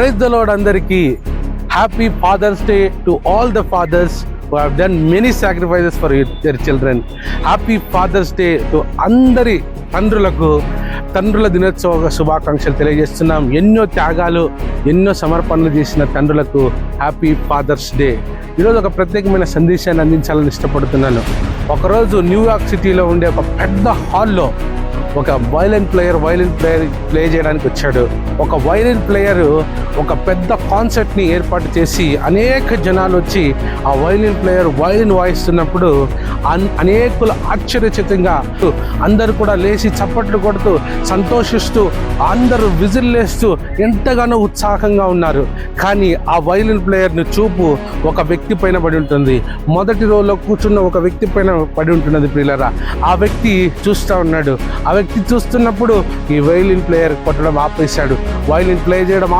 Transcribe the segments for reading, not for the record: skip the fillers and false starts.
Praise the Lord అందరికీ. Happy Father's Day to all the fathers who have done many sacrifices for their children. Happy Father's Day to అందరి తండ్రుల దినోత్సవ శుభాకాంక్షలు తెలియజేస్తున్నాం. ఎన్నో త్యాగాలు, ఎన్నో సమర్పణలు చేసిన తండ్రులకు హ్యాపీ ఫాదర్స్ డే. ఈరోజు ఒక ప్రత్యేకమైన సందేశాన్ని అందించాలని ఇష్టపడుతున్నాను. ఒకరోజు న్యూయార్క్ సిటీలో ఉండే ఒక పెద్ద హాల్లో ఒక వైలిన్ ప్లేయర్ ప్లే చేయడానికి వచ్చాడు. ఒక వైలిన్ ప్లేయర్ ఒక పెద్ద కాన్సర్ట్ని ఏర్పాటు చేసి అనేక జనాలు వచ్చి ఆ వైలిన్ ప్లేయర్ వైలిన్ వాయిస్తున్నప్పుడు అనేకులు ఆశ్చర్యచకితంగా అందరూ కూడా లేచి చప్పట్లు కొడుతూ సంతోషిస్తూ అందరూ విజిల్లేస్తూ ఎంతగానో ఉత్సాహంగా ఉన్నారు. కానీ ఆ వైలిన్ ప్లేయర్ని చూపు ఒక వ్యక్తి పైన పడి ఉంటుంది. మొదటి రోలో కూర్చున్న ఒక వ్యక్తి పైన పడి ఉంటున్నది ప్రియులారా. ఆ వ్యక్తి చూస్తూ ఉన్నాడు. ఆ వ్యక్తి చూస్తున్నప్పుడు ఈ వైలిన్ ప్లేయర్ కొట్టడం ఆపేశాడు, వైలిన్ ప్లే చేయడం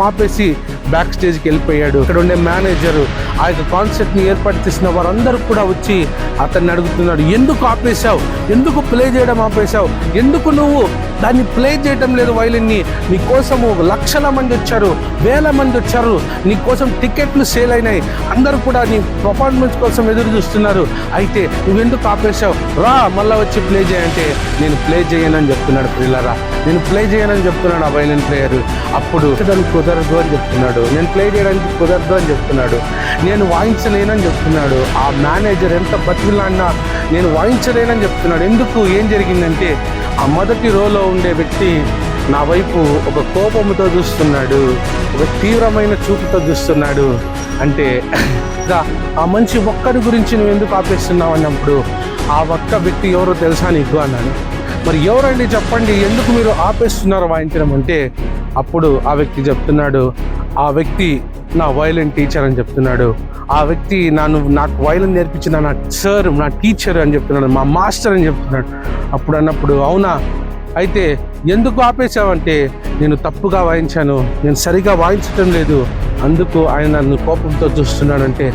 ఆపేసి బ్యాక్ స్టేజ్కి వెళ్ళిపోయాడు. ఇక్కడ ఉండే మేనేజరు ఆ యొక్క కాన్సర్ట్ని ఏర్పాటు చేసిన వారందరూ కూడా వచ్చి అతన్ని అడుగుతున్నాడు, ఎందుకు ఆపేశావు, ఎందుకు ప్లే చేయడం ఆపేశావు, ఎందుకు నువ్వు దాన్ని ప్లే చేయటం లేదు వైలిన్ని? నీ కోసము లక్షల మంది వచ్చారు, వేల మంది వచ్చారు, నీ కోసం టికెట్లు సేల్ అయినాయి, అందరూ కూడా నీ పర్ఫార్మెన్స్ కోసం ఎదురు చూస్తున్నారు, అయితే నువ్వెందుకు ఆపేశావు? రా మళ్ళీ వచ్చి ప్లే చేయంటే నేను ప్లే చేయనని చెప్తున్నాడు. పిల్లరా, నేను ప్లే చేయనని చెప్తున్నాడు ఆ వైలిన్ ప్లేయర్. అప్పుడు దానికి కుదరదు అని చెప్తున్నాడు, నేను ప్లే చేయడానికి కుదరదు అని చెప్తున్నాడు, నేను వాయించలేనని చెప్తున్నాడు. ఆ మేనేజర్ ఎంత బతికిలాడినా నేను వాయించలేనని చెప్తున్నాడు. ఎందుకు, ఏం జరిగిందంటే ఆ మొదటి రోలో ఉండే వ్యక్తి నా వైపు ఒక కోపంతో చూస్తున్నాడు, ఒక తీవ్రమైన చూపుతో చూస్తున్నాడు. అంటే ఆ మనిషి ఒక్కడి గురించి నువ్వు ఎందుకు ఆపేస్తున్నావు అన్నప్పుడు ఆ ఒక్క వ్యక్తి ఎవరో తెలుసా నీకు అన్నాను. మరి ఎవరండి చెప్పండి, ఎందుకు మీరు ఆపేస్తున్నారో వాయించడం అంటే అప్పుడు ఆ వ్యక్తి చెప్తున్నాడు, ఆ వ్యక్తి నా వైలిన్ టీచర్ అని చెప్తున్నాడు. ఆ వ్యక్తి నాకు వైలిన్ నేర్పించిన నా సార్, నా టీచర్ అని చెప్తున్నాడు, మా మాస్టర్ అని చెప్తున్నాడు. అన్నప్పుడు అవునా, అయితే ఎందుకు ఆపేశావంటే నేను తప్పుగా వాయించాను, నేను సరిగా వాయించటం లేదు, అందుకు ఆయన నన్ను కోపంతో చూస్తున్నాడంటే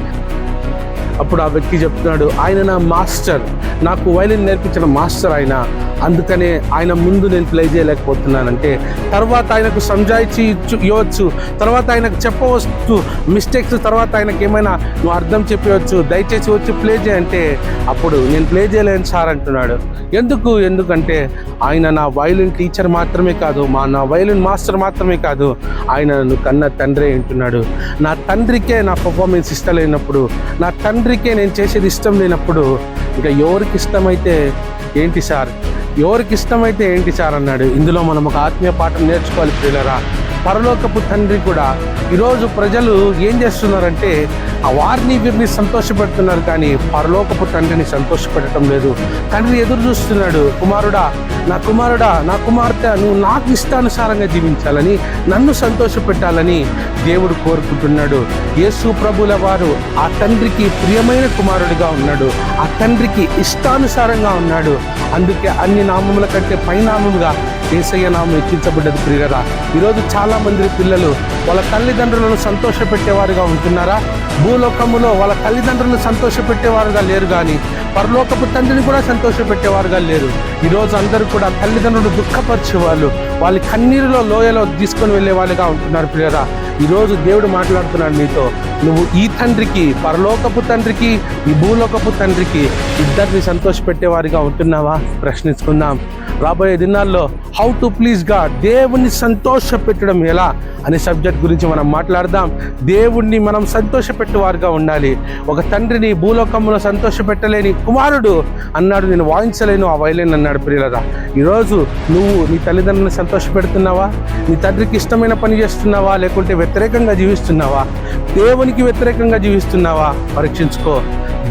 అప్పుడు ఆ వ్యక్తి చెప్తున్నాడు, ఆయన నా మాస్టర్, నాకు వైలిన్ నేర్పించిన మాస్టర్ ఆయన, అందుకనే ఆయన ముందు నేను ప్లే చేయలేకపోతున్నానంటే తర్వాత ఆయనకు సంజాయిచి ఇవ్వచ్చు, తర్వాత ఆయనకు చెప్పవచ్చు మిస్టేక్స్, తర్వాత ఆయనకు ఏమైనా నువ్వు అర్థం చెప్పవచ్చు, దయచేసి వచ్చి ప్లే చేయంటే అప్పుడు నేను ప్లే చేయలేను సార్ అంటున్నాడు. ఎందుకంటే ఆయన నా వైలిన్ టీచర్ మాత్రమే కాదు, నా వైలిన్ మాస్టర్ మాత్రమే కాదు, ఆయన నన్ను కన్న తండ్రి అంటున్నాడు. నా తండ్రికే నా పర్ఫార్మెన్స్ ఇష్టం లేనప్పుడు, నా తండ్రికే నేను చేసేది ఇష్టం లేనప్పుడు ఇంకా ఎవరికి ఇష్టమైతే ఏంటి సార్ అన్నాడు. ఇందులో మనం ఒక ఆత్మీయ పాఠం నేర్చుకోవాలి ప్రియులరా. పరలోకపు తండ్రి కూడా ఈరోజు ప్రజలు ఏం చేస్తున్నారంటే వారిని వీరిని సంతోషపెడుతున్నారు, కానీ పరలోకపు తండ్రిని సంతోషపెట్టడం లేదు. తండ్రి ఎదురు చూస్తున్నాడు, నా కుమార్తె నువ్వు నాకు ఇష్టానుసారంగా జీవించాలని, నన్ను సంతోషపెట్టాలని దేవుడు కోరుకుంటున్నాడు. యేసు ప్రభుల వారు ఆ తండ్రికి ప్రియమైన కుమారుడిగా ఉన్నాడు, ఆ తండ్రికి ఇష్టానుసారంగా ఉన్నాడు. అందుకే అన్ని నామముల కంటే పైనామముగా యేసయ్య నామం ఎక్కించబడ్డది ప్రియులరా. ఈరోజు చాలా మంది పిల్లలు వాళ్ళ తల్లిదండ్రులను సంతోషపెట్టేవారుగా ఉంటున్నారా? భూలోకములో వాళ్ళ తల్లిదండ్రులను సంతోషపెట్టేవారుగా లేరు, కానీ పరలోకపు తండ్రిని కూడా సంతోషపెట్టేవారుగా లేరు. ఈరోజు అందరూ కూడా తల్లిదండ్రులు దుఃఖపరిచేవాళ్ళు, వాళ్ళ కన్నీరులో లోయలో తీసుకొని వెళ్ళే వాళ్ళుగా ఉంటున్నారు ప్రియులరా. ఈరోజు దేవుడు మాట్లాడుతున్నాడు నీతో, నువ్వు ఈ తండ్రికి, పరలోకపు తండ్రికి, ఈ భూలోకపు తండ్రికి ఇద్దరిని సంతోషపెట్టేవారిగా ఉంటున్నావా? ప్రశ్నించుకుందాం. రాబోయే దినాల్లో హౌ టు ప్లీజ్ గాడ్, దేవుణ్ణి సంతోషపెట్టడం ఎలా అనే సబ్జెక్ట్ గురించి మనం మాట్లాడదాం. దేవుణ్ణి మనం సంతోషపెట్టేవారుగా ఉండాలి. ఒక తండ్రిని భూలోకంలో సంతోషపెట్టలేని కుమారుడు అన్నాడు, నేను వాయించలేను ఆ వైలిన్ అన్నాడు ప్రియులరా. ఈరోజు నువ్వు నీ తల్లిదండ్రులను సంతోషపెడుతున్నావా? నీ తండ్రికి ఇష్టమైన పని చేస్తున్నావా, లేకుంటే వ్యతిరేకంగా జీవిస్తున్నావా? దేవునికి వ్యతిరేకంగా జీవిస్తున్నావా? పరీక్షించుకో.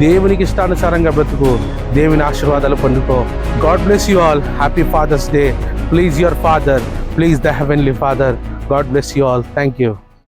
దేవునికి ఇష్టానుసారంగా బ్రతుకు, దేవుని ఆశీర్వాదాలు పొందుకో. God bless you all. Happy Father's Day. Please your father, please the heavenly father. God bless you all. Thank you.